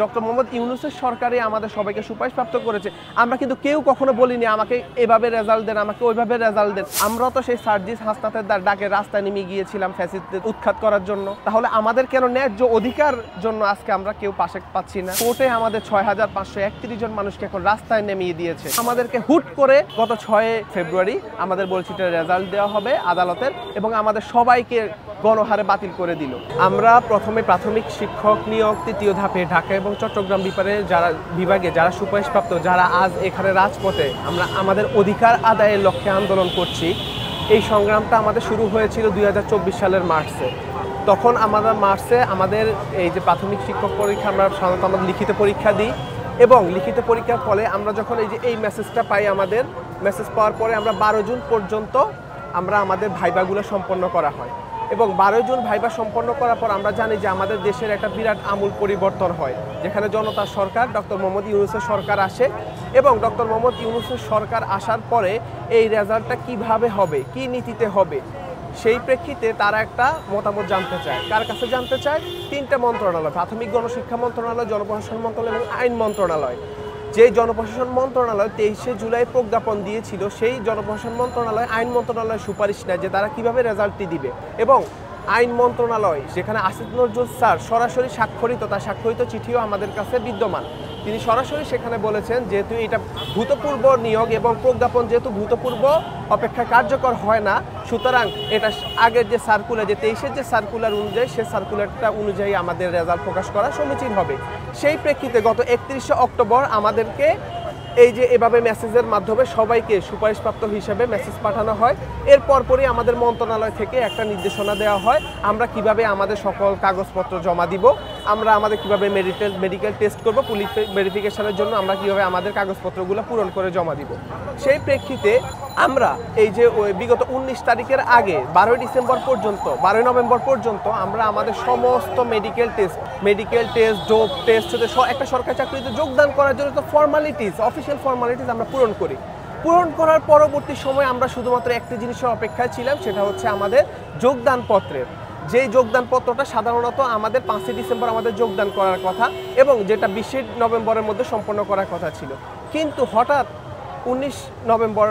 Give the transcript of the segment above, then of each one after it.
Doctor Mohammad ইউনূসের সরকারে আমাদের সবাইকে সুপারিশপ্রাপ্ত করেছে। আমরা কিন্তু কেউ কখনো বলিনি আমাকে এভাবে রেজাল্ট দেন, আমাকে ওইভাবে রেজাল্ট দেন। আমরা তো সেই সার্জিস হাসনাতের ডাকে রাস্তায় নেমে গিয়েছিলাম ফ্যাসিস্টদের উৎখাত করার জন্য। তাহলে আমাদের কেন ন্যায্য অধিকার জন্য আজকে আমরা কেউ পাশে পাচ্ছি না? কোর্টে আমাদের 6531 জন মানুষকে এখন রাস্তায় নেমিয়ে দিয়েছে। আমাদেরকে হুট করে গত 6 ফেব্রুয়ারি আমাদের বলছি রেজাল্ট দেওয়া হবে আদালতের, এবং আমাদের সবাইকে গণহারে বাতিল করে দিল। আমরা প্রথমে প্রাথমিক শিক্ষক নিয়োগ ৩য় ধাপে ঢাকা এবং চট্টগ্রাম বিভাগে যারা সুপারিশপ্রাপ্ত, যারা আজ এখানে রাজপথে আমরা আমাদের অধিকার আদায়ের লক্ষ্যে আন্দোলন করছি, এই সংগ্রামটা আমাদের শুরু হয়েছিল 2024 সালের মার্চে। তখন মার্চে আমাদের এই যে প্রাথমিক শিক্ষক পরীক্ষা আমরা সাধারণত আমাদের লিখিত পরীক্ষা দিই, এবং লিখিত পরীক্ষার ফলে আমরা যখন এই মেসেজটা পাই, আমাদের মেসেজ পাওয়ার পরে আমরা 12 জুন পর্যন্ত আমাদের ভাইভাগুলো সম্পন্ন করা হয়, এবং 12 জুন ভাইভা সম্পন্ন করার পর আমরা জানি যে আমাদের দেশের একটা বিরাট আমূল পরিবর্তন হয়, যেখানে জনতার সরকার ডক্টর মোহাম্মদ ইউনূসের সরকার আসে। এবং ডক্টর মোহাম্মদ ইউনূসের সরকার আসার পরে এই রেজাল্টটা কিভাবে হবে, কি নীতিতে হবে, সেই প্রেক্ষিতে তারা একটা মতামত জানতে চায়। কার কাছে জানতে চায়? 3টে মন্ত্রণালয়, প্রাথমিক গণশিক্ষা মন্ত্রণালয়, জনপ্রশাসন মন্ত্রণালয় এবং আইন মন্ত্রণালয়। যে জনপ্রশাসন মন্ত্রণালয় 23শে জুলাই প্রজ্ঞাপন দিয়েছিল, সেই জনপ্রশাসন মন্ত্রণালয় আইন মন্ত্রণালয়ের সুপারিশ নেয় যে তারা কিভাবে রেজাল্টটি দিবে। এবং আইন মন্ত্রণালয়, যেখানে আসিফ নজরুল স্যার সরাসরি তার স্বাক্ষরিত চিঠিও আমাদের কাছে বিদ্যমান, তিনি সরাসরি সেখানে বলেছেন যেহেতু এটা ভূতপূর্ব নিয়োগ এবং প্রজ্ঞাপন যেহেতু ভূতপূর্ব অপেক্ষা কার্যকর হয় না, সুতরাং এটা আগের যে সার্কুলার, যে 23-এর যে সার্কুলার অনুযায়ী, সে সার্কুলারটা অনুযায়ী আমাদের রেজাল্ট প্রকাশ করা সমীচীন হবে। সেই প্রেক্ষিতে গত 31শে অক্টোবর আমাদেরকে এই যে এভাবে মেসেজের মাধ্যমে সবাইকে সুপারিশপ্রাপ্ত হিসেবে মেসেজ পাঠানো হয়। এর পরপরই আমাদের মন্ত্রণালয় থেকে একটা নির্দেশনা দেওয়া হয় আমরা কিভাবে আমাদের সকল কাগজপত্র জমা দিব, আমাদের কিভাবে মেডিকেল টেস্ট করব, পুলিশ ভেরিফিকেশনের জন্য আমরা কিভাবে আমাদের কাগজপত্রগুলো পূরণ করে জমা দিব। সেই প্রেক্ষিতে আমরা এই যে বিগত 19 তারিখের আগে 12 ডিসেম্বর পর্যন্ত, 12 নভেম্বর পর্যন্ত আমরা আমাদের সমস্ত মেডিকেল টেস্ট, জব টেস্ট, একটা সরকারি চাকরিতে যোগদান করার জন্য অফিসিয়াল ফর্মালিটিস আমরা পূরণ করার পরবর্তী সময় আমরা শুধুমাত্র একটি জিনিসের অপেক্ষায় ছিলাম, সেটা হচ্ছে আমাদের যোগদানপত্রের। যেই যোগদানপত্রটা সাধারণত আমাদের 5 ডিসেম্বর আমাদের যোগদান করার কথা, এবং যেটা 20 নভেম্বরের মধ্যে সম্পন্ন করার কথা ছিল। কিন্তু হঠাৎ 19 নভেম্বর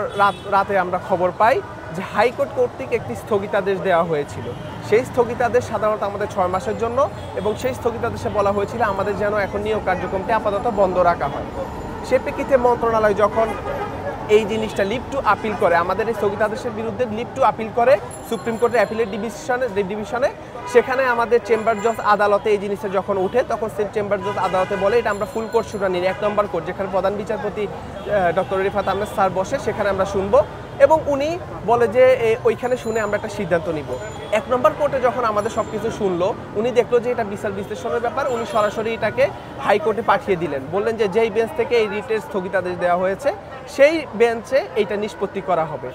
রাতে আমরা খবর পাই যে হাইকোর্ট কর্তৃক একটি স্থগিতাদেশ দেওয়া হয়েছিল। সেই স্থগিতাদেশ সাধারণত আমাদের 6 মাসের জন্য, এবং সেই স্থগিতাদেশে বলা হয়েছিল আমাদের যেন এখন নিয়োগ কার্যক্রমটি আপাতত বন্ধ রাখা হয়। সে প্রেক্ষিতে মন্ত্রণালয় যখন এই জিনিসটা লিভ টু আপিল করে, আমাদের এই স্থগিতাদেশের বিরুদ্ধে লিভ টু আপিল করে সুপ্রিম কোর্টের অ্যাপিলেট ডিভিশনে, সেখানে আমাদের চেম্বার জজ আদালতে এই জিনিসটা যখন উঠে, তখন চেম্বার জজ আদালতে বলে এটা আমরা ফুল কোর্ট শুনানি, 1 নম্বর কোর্ট, যেখানে প্রধান বিচারপতি ডক্টর রিফাত আহমেদ স্যার বসে, সেখানে আমরা শুনবো, এবং উনি বলে যে ওইখানে শুনে আমরা একটা সিদ্ধান্ত নিব। 1 নম্বর কোর্টে যখন আমাদের সব কিছু শুনলো, উনি দেখলো যে এটা বিচার বিশ্লেষণের ব্যাপার, উনি সরাসরি এটাকে হাইকোর্টে পাঠিয়ে দিলেন, বললেন যে যেই বেঞ্চ থেকে এই রিটের স্থগিতাদেশ দেওয়া হয়েছে সেই বেঞ্চে এইটা নিষ্পত্তি করা হবে।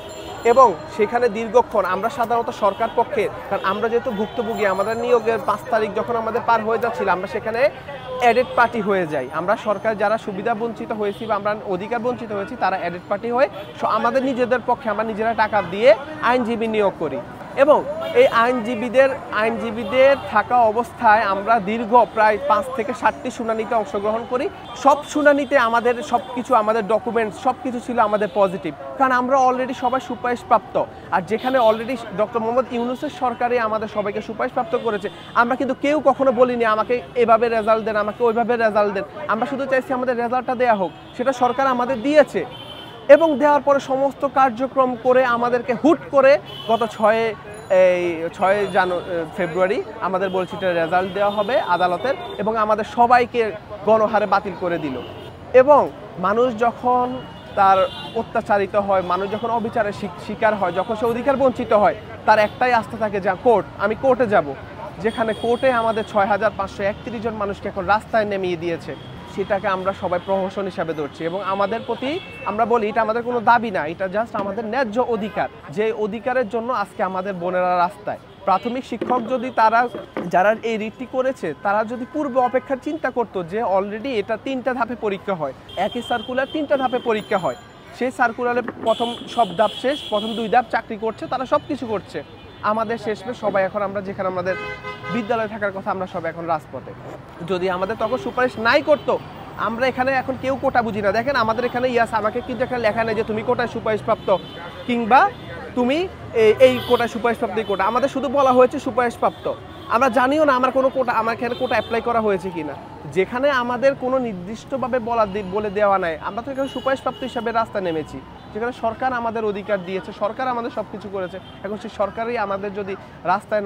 এবং সেখানে দীর্ঘক্ষণ আমরা সাধারণত সরকার পক্ষে, কারণ আমরা যেহেতু ভুক্তভোগী, আমাদের নিয়োগের 5 তারিখ যখন আমাদের পার হয়ে যাচ্ছিল, আমরা সেখানে অ্যাডেড পার্টি হয়ে যাই। আমরা সরকার যারা সুবিধা বঞ্চিত হয়েছি বা আমরা অধিকার বঞ্চিত হয়েছি, তারা অ্যাডেড পার্টি হয়ে আমাদের নিজেদের পক্ষে আমরা নিজেরা টাকা দিয়ে আইনজীবী নিয়োগ করি, এবং এই আইনজীবীদের থাকা অবস্থায় আমরা দীর্ঘ প্রায় 5 থেকে 7টি শুনানিতে অংশগ্রহণ করি। সব শুনানিতে আমাদের সবকিছু, আমাদের ডকুমেন্টস সবকিছু ছিল আমাদের পজিটিভ, কারণ আমরা অলরেডি সবাই সুপারিশপ্রাপ্ত। আর যেখানে অলরেডি ডক্টর মোহাম্মদ ইউনূসের সরকারে আমাদের সবাইকে সুপারিশপ্রাপ্ত করেছে, আমরা কিন্তু কেউ কখনো বলিনি আমাকে এভাবে রেজাল্ট দেন, আমাকে ওইভাবে রেজাল্ট দেন। আমরা শুধু চাইছি আমাদের রেজাল্টটা দেওয়া হোক, সেটা সরকার আমাদের দিয়েছে। এবং দেওয়ার পরে সমস্ত কার্যক্রম করে আমাদেরকে হুট করে গত 6 ফেব্রুয়ারি আমাদের বলছি রেজাল্ট দেওয়া হবে আদালতের, এবং আমাদের সবাইকে গণহারে বাতিল করে দিল। এবং মানুষ যখন তার অত্যাচারিত হয়, মানুষ যখন অবিচারের শিকার হয়, যখন সে অধিকার বঞ্চিত হয়, তার একটাই আস্থা থাকে যে আমি কোর্টে যাব, যেখানে কোর্টে আমাদের 6531 জন মানুষকে এখন রাস্তায় নেমিয়ে দিয়েছে। সেটাকে আমরা সবাই প্রহসন হিসাবে ধরছি, এবং আমাদের প্রতি আমরা বলি এটা আমাদের কোনো দাবি না, এটা জাস্ট আমাদের ন্যায্য অধিকার, যে অধিকারের জন্য আজকে আমাদের বোনেরা রাস্তায়। প্রাথমিক শিক্ষক যদি যারা এই রিটটি করেছে, তারা যদি পূর্বে অপেক্ষার চিন্তা করতো যে অলরেডি এটা 3টা ধাপে পরীক্ষা হয়, একই সার্কুলার 3টা ধাপে পরীক্ষা হয়, সেই সার্কুলারে প্রথম সব ধাপ শেষ, প্রথম 2 ধাপ চাকরি করছে, তারা সব কিছু করছে, আমাদের শেষমেশ সবাই এখন আমরা যেখানে আমাদের বিদ্যালয়ে থাকার কথা আমরা সবাই এখন রাজপথে। যদি আমাদের তখন সুপারিশ নাই করতো, আমরা এখানে এখন কেউ কোটা বুঝি না। দেখেন আমাদের এখানে ইয়াস আমাকে কিন্তু এখানে লেখা নেই যে তুমি কোটায় সুপারিশপ্রাপ্ত কিংবা তুমি এই কোটায় সুপারিশপ্রাপ্ত এই কোটা, আমাদের শুধু বলা হয়েছে সুপারিশপ্রাপ্ত। আমরা জানিও না আমার কোনো কোটা, আমার এখানে কোটা অ্যাপ্লাই করা হয়েছে কিনা। যেখানে আমাদের কোনো নির্দিষ্টভাবে বলে দেওয়া নাই, আমরা তো এখানে সুপারিশপ্রাপ্ত হিসাবে রাস্তা নেমেছি, যেখানে সরকার আমাদের অধিকার দিয়েছে, সরকার আমাদের সব কিছু করেছে। এখন সেই সরকারই আমাদের যদি রাস্তায়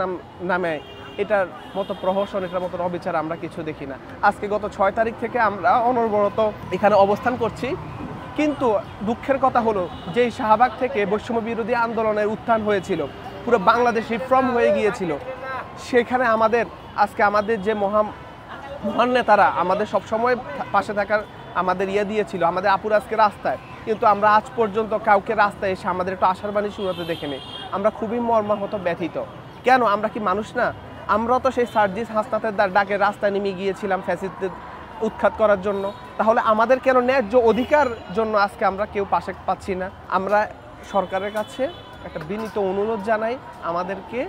নামে, এটার মতো প্রহসন, এটার মতো অবিচার আমরা কিছু দেখি না। আজকে গত 6 তারিখ থেকে আমরা অনবরত এখানে অবস্থান করছি, কিন্তু দুঃখের কথা হলো যেই শাহবাগ থেকে বৈষম্য বিরোধী আন্দোলনের উত্থান হয়েছিল, পুরো বাংলাদেশ রিফর্ম হয়ে গিয়েছিল, সেখানে আজকে আমাদের যে মহান নেতারা আমাদের সবসময় পাশে থাকার আমাদের দিয়েছিল, আমাদের আপুর আজকে রাস্তায়, কিন্তু আমরা আজ পর্যন্ত কাউকে রাস্তায় এসে আমাদের একটু আশার বাণী শুরুতে দেখিনি। আমরা খুবই মর্মাহত, ব্যথিত। কেন? আমরা কি মানুষ না? আমরাও তো সেই সার্জিস হাসনাতের ডাকে রাস্তায় নেমে গিয়েছিলাম ফ্যাসিস্টদের উৎখাত করার জন্য। তাহলে আমাদের কেন ন্যায্য অধিকার জন্য আজকে আমরা কেউ পাশে পাচ্ছি না? আমরা সরকারের কাছে একটা বিনীত অনুরোধ জানাই, আমাদেরকে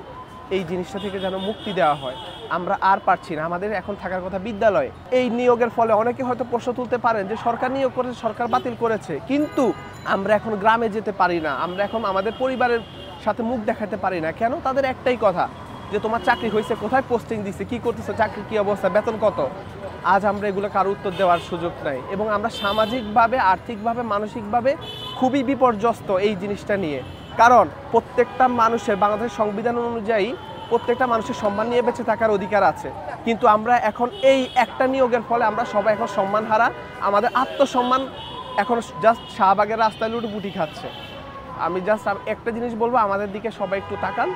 এই জিনিসটা থেকে যেন মুক্তি দেওয়া হয়। আমরা আর পারছি না, আমাদের এখন থাকার কথা বিদ্যালয়ে। এই নিয়োগের ফলে অনেকে হয়তো প্রশ্ন তুলতে পারেন যে সরকার নিয়োগ করেছে, সরকার বাতিল করেছে, কিন্তু আমরা এখন গ্রামে যেতে পারি না, আমরা এখন আমাদের পরিবারের সাথে মুখ দেখাতে পারি না। কেন? তাদের একটাই কথা যে তোমার চাকরি হয়েছে, কোথায় পোস্টিং দিচ্ছে, কি করতেছো, চাকরি কি অবস্থা, বেতন কত। আজ আমরা এগুলো কারো উত্তর দেওয়ার সুযোগ নাই, এবং আমরা সামাজিকভাবে, আর্থিকভাবে, মানসিকভাবে খুবই বিপর্যস্ত এই জিনিসটা নিয়ে। কারণ প্রত্যেকটা মানুষের, বাংলাদেশের সংবিধান অনুযায়ী প্রত্যেকটা মানুষের সম্মান নিয়ে বেঁচে থাকার অধিকার আছে, কিন্তু আমরা এখন এই একটা নিয়োগের ফলে আমরা সবাই এখন সম্মান হারা। আমাদের আত্মসম্মান এখন জাস্ট শাহবাগের রাস্তায় লুটুপুটি খাচ্ছে। আমি জাস্ট একটা জিনিস বলবো, আমাদের দিকে সবাই একটু তাকান।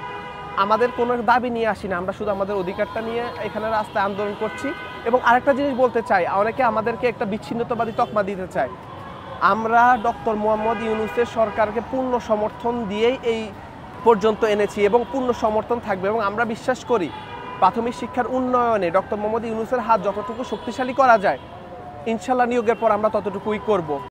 আমাদের কোনো দাবি নিয়ে আসি না, আমরা শুধু আমাদের অধিকারটা নিয়ে এখানে রাস্তায় আন্দোলন করছি। এবং আরেকটা জিনিস বলতে চাই, অনেকে আমাদেরকে একটা বিচ্ছিন্নতাবাদী তকমা দিতে চায়। আমরা ডক্টর মোহাম্মদ ইউনূসের সরকারকে পূর্ণ সমর্থন দিয়েই এই পর্যন্ত এনেছি এবং পূর্ণ সমর্থন থাকবে। এবং আমরা বিশ্বাস করি প্রাথমিক শিক্ষার উন্নয়নে ডক্টর মোহাম্মদ ইউনূসের হাত যতটুকু শক্তিশালী করা যায়, ইনশাল্লাহ নিয়োগের পর আমরা ততটুকুই করব।